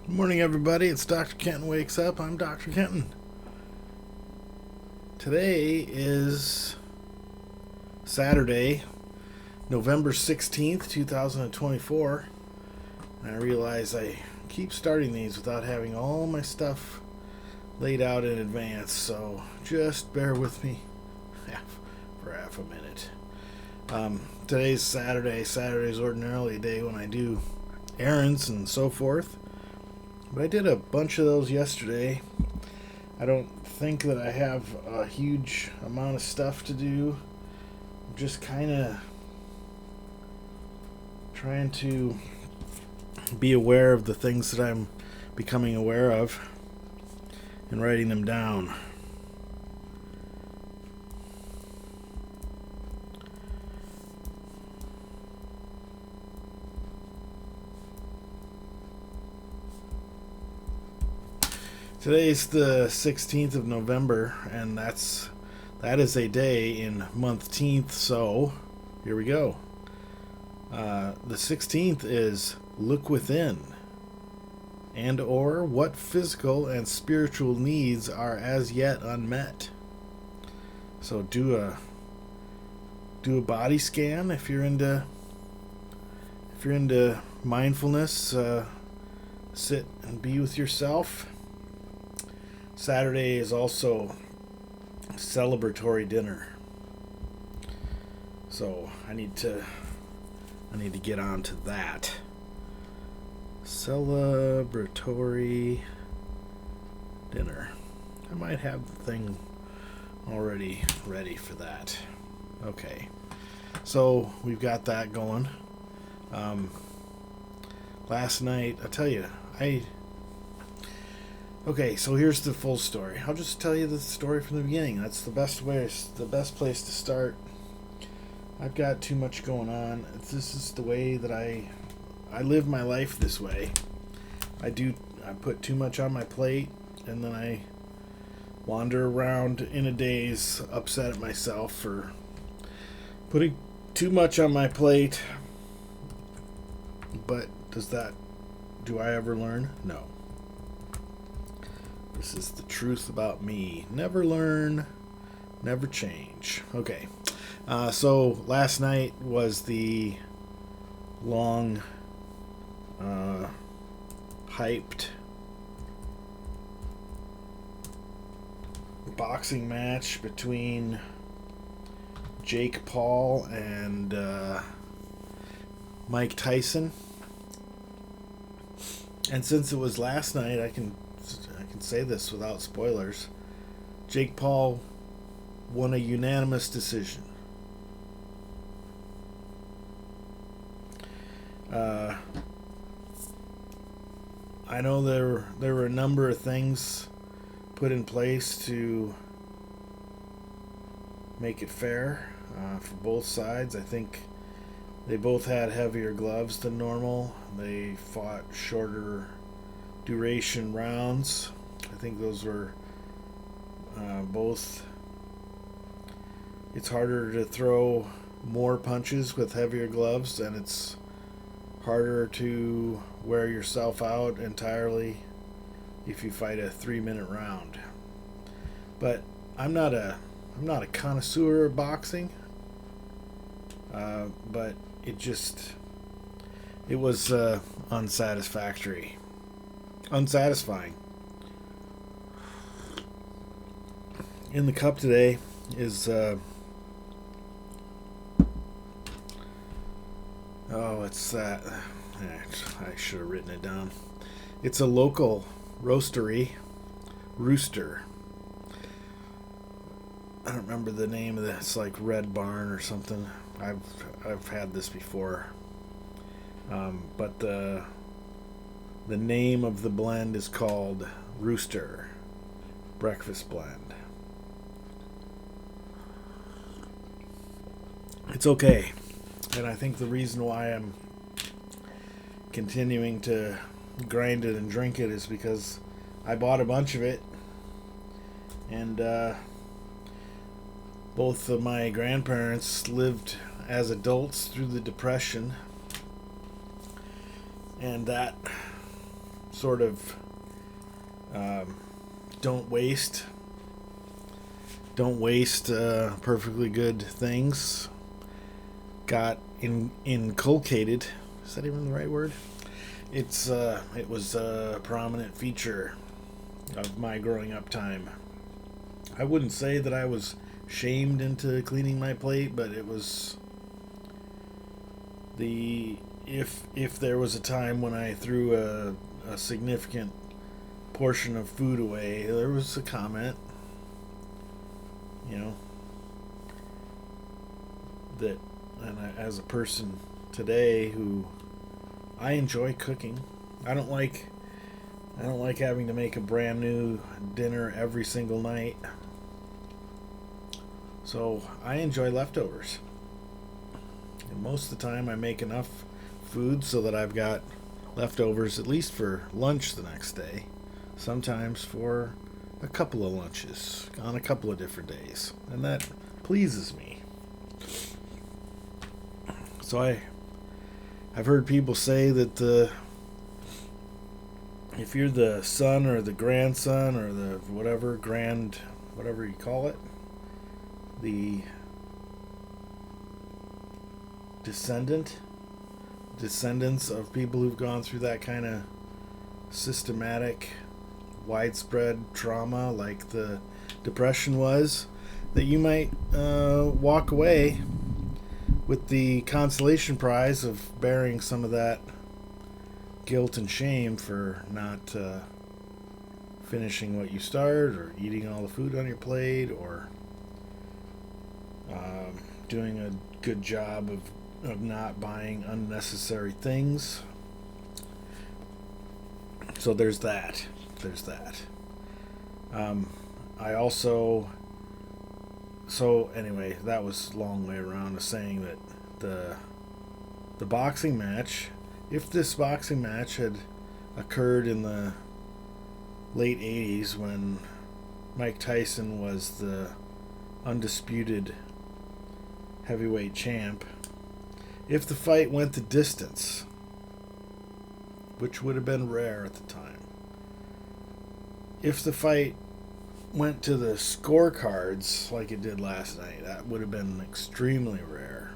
Good morning, everybody. It's Dr. Kenton Wakes Up. I'm Dr. Kenton. Today is Saturday, November 16th, 2024. And I realize I keep starting these without having all my stuff laid out in advance, so just bear with me for half a minute. Today's Saturday. Saturday is ordinarily a day when I do errands and so forth. But I did a bunch of those yesterday. I don't think that I have a huge amount of stuff to do. I'm just kind of trying to be aware of the things that I'm becoming aware of and writing them down. Today's the 16th of November, and that is a day in month-teenth, so here we go. The 16th is look within, and or what physical and spiritual needs are as yet unmet. So do a body scan if you're into mindfulness. Sit and be with yourself. Saturday is also celebratory dinner, so I need to get on to that. Celebratory dinner. I might have the thing already ready for that. Okay, so we've got that going. Last night, I tell you, Okay, so here's the full story. I'll just tell you the story from the beginning. That's the best place to start. I've got too much going on. This is the way that I live my life this way. I put too much on my plate, and then I wander around in a daze, upset at myself for putting too much on my plate. But do I ever learn? No. This is the truth about me. Never learn, never change. Okay. So last night was the long, hyped boxing match between Jake Paul and Mike Tyson. And since it was last night, I can say this without spoilers. Jake Paul won a unanimous decision. I know there were a number of things put in place to make it fair for both sides. I think they both had heavier gloves than normal. They fought shorter duration rounds. I think those were both. It's harder to throw more punches with heavier gloves, and it's harder to wear yourself out entirely if you fight a 3-minute round. But I'm not a connoisseur of boxing. But it was unsatisfying. In the cup today is it's that. I should have written it down. It's a local roastery, Rooster. I don't remember the name of this. It's like Red Barn or something. I've had this before, but the name of the blend is called Rooster Breakfast Blend. It's okay, and I think the reason why I'm continuing to grind it and drink it is because I bought a bunch of it, and both of my grandparents lived as adults through the Depression, and that sort of don't waste perfectly good things got inculcated. Is that even the right word? It was a prominent feature of my growing up time. I wouldn't say that I was shamed into cleaning my plate, but it was the if there was a time when I threw a significant portion of food away, there was a comment, you know, that, and as a person today who I enjoy cooking, I don't like having to make a brand new dinner every single night. So I enjoy leftovers. And most of the time I make enough food so that I've got leftovers at least for lunch the next day. Sometimes for a couple of lunches on a couple of different days. And that pleases me. So I've heard people say that if you're the son or the grandson or the whatever you call it, the descendants of people who've gone through that kind of systematic, widespread trauma like the Depression was, that you might walk away with the consolation prize of bearing some of that guilt and shame for not finishing what you started, or eating all the food on your plate, or doing a good job of not buying unnecessary things. So there's that. I also... So anyway, that was a long way around to saying that the boxing match, if this boxing match had occurred in the late 80s when Mike Tyson was the undisputed heavyweight champ, if the fight went the distance, which would have been rare at the time, if the fight went to the scorecards like it did last night, that would have been extremely rare.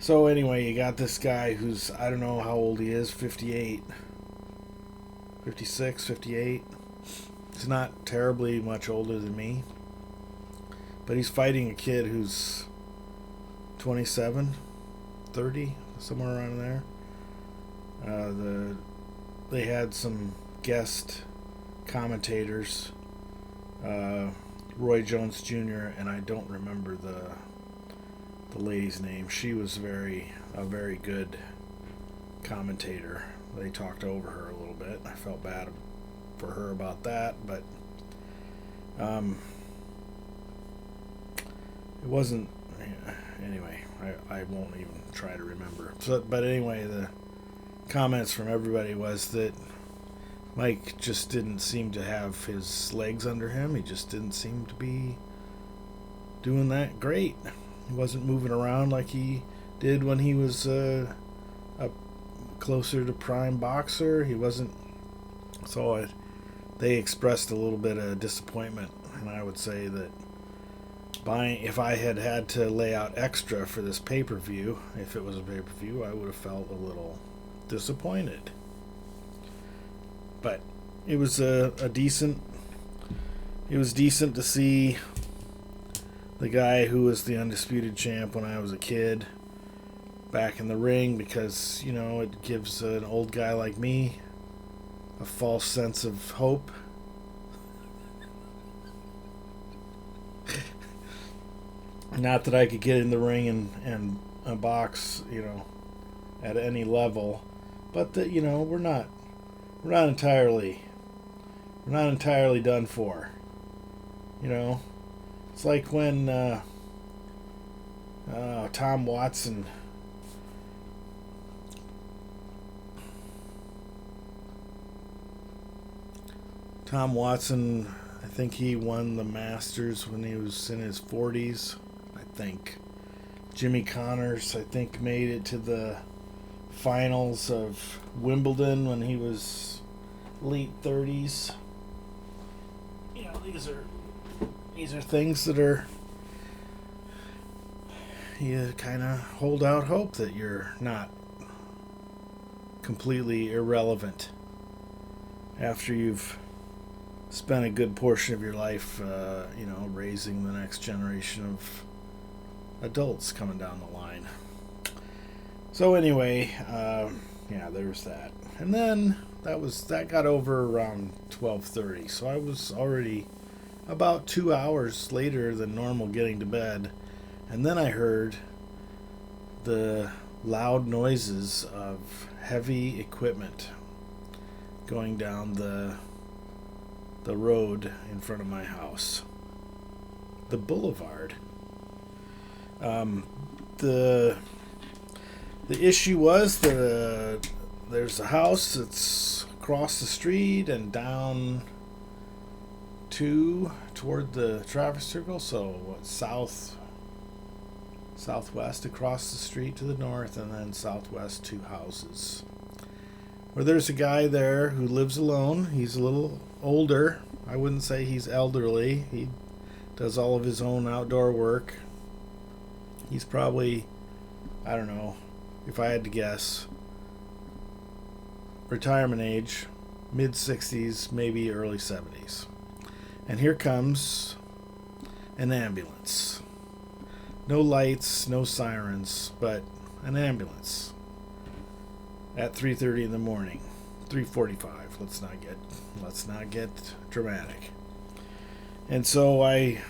So anyway, you got this guy who's, I don't know how old he is, 58, 56, 58. He's not terribly much older than me. But he's fighting a kid who's 27, 30, somewhere around there. They had some guest commentators, Roy Jones Jr., and I don't remember the lady's name. She was a very good commentator. They talked over her a little bit. I felt bad for her about that, but it wasn't. Anyway, I won't even try to remember. But anyway, the comments from everybody was that Mike just didn't seem to have his legs under him. He just didn't seem to be doing that great. He wasn't moving around like he did when he was a closer to prime boxer. He wasn't. So they expressed a little bit of disappointment, and I would say that if I had to lay out extra for this pay-per-view, if it was a pay-per-view, I would have felt a little disappointed. But it was decent to see the guy who was the undisputed champ when I was a kid back in the ring, because, you know, it gives an old guy like me a false sense of hope. Not that I could get in the ring and a box, you know, at any level, but that, you know, we're not entirely done for. You know, it's like when Tom Watson I think he won the Masters when he was in his 40s. I think Jimmy Connors, I think, made it to the finals of Wimbledon when he was late 30s. You know, these are things that are, you kind of hold out hope that you're not completely irrelevant after you've spent a good portion of your life, raising the next generation of adults coming down the line. So anyway, there's that. And then that got over around 12:30. So I was already about 2 hours later than normal getting to bed. And then I heard the loud noises of heavy equipment going down the road in front of my house. The boulevard. The issue was that there's a house that's across the street and down toward the traffic circle. So southwest across the street to the north, and then southwest 2 houses. Where there's a guy there who lives alone. He's a little older. I wouldn't say he's elderly. He does all of his own outdoor work. He's probably, I don't know, if I had to guess, retirement age, mid-60s, maybe early 70s. And here comes an ambulance. No lights, no sirens, but an ambulance at 3:30 in the morning. 3:45. Let's not get dramatic. And so I,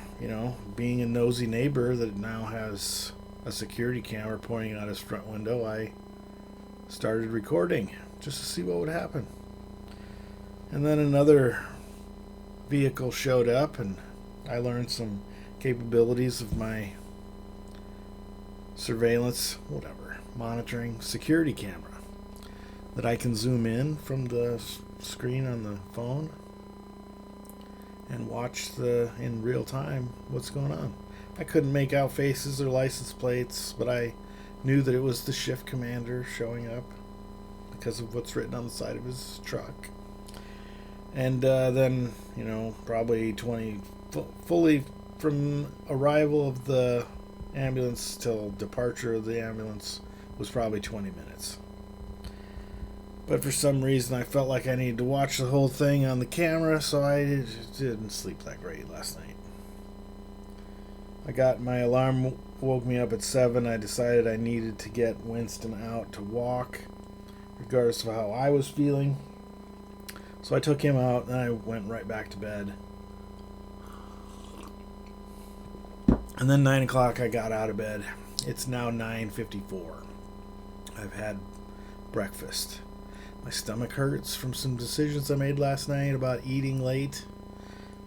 being a nosy neighbor that now has a security camera pointing out his front window, I started recording just to see what would happen. And then another vehicle showed up, and I learned some capabilities of my surveillance, monitoring security camera, that I can zoom in from the screen on the phone and watch in real time what's going on. I couldn't make out faces or license plates, but I knew that it was the shift commander showing up because of what's written on the side of his truck. And then, probably fully from arrival of the ambulance till departure of the ambulance was probably 20 minutes. But for some reason I felt like I needed to watch the whole thing on the camera, so I didn't sleep that great last night. My alarm woke me up at 7. I decided I needed to get Winston out to walk, regardless of how I was feeling. So I took him out, and I went right back to bed. And then 9 o'clock I got out of bed. It's now 9:54. I've had breakfast. My stomach hurts from some decisions I made last night about eating late,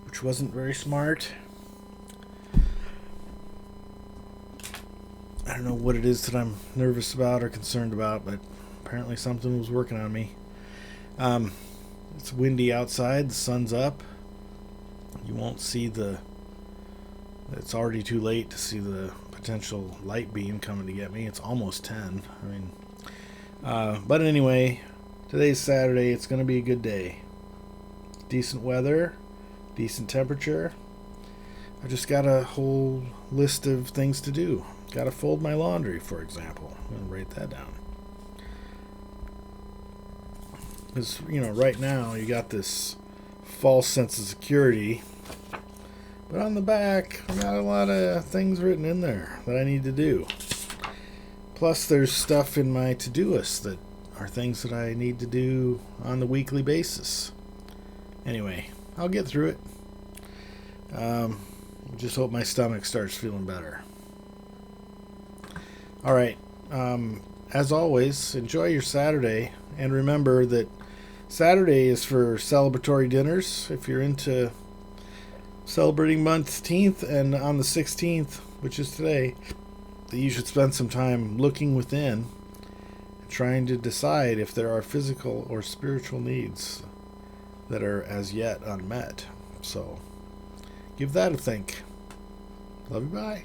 which wasn't very smart. I don't know what it is that I'm nervous about or concerned about, but apparently something was working on me. It's windy outside. The sun's up. You won't see it's already too late to see the potential light beam coming to get me. It's almost 10. But anyway, today's Saturday. It's going to be a good day. Decent weather, decent temperature. I just got a whole list of things to do. Got to fold my laundry, for example. I'm going to write that down. Because, right now you got this false sense of security. But on the back, I got a lot of things written in there that I need to do. Plus, there's stuff in my to-do list that are things that I need to do on the weekly basis. Anyway, I'll get through it. Just hope my stomach starts feeling better. All right. As always, enjoy your Saturday. And remember that Saturday is for celebratory dinners. If you're into celebrating month 10th, and on the 16th, which is today, that you should spend some time looking within, trying to decide if there are physical or spiritual needs that are as yet unmet. So give that a think. Love you, bye.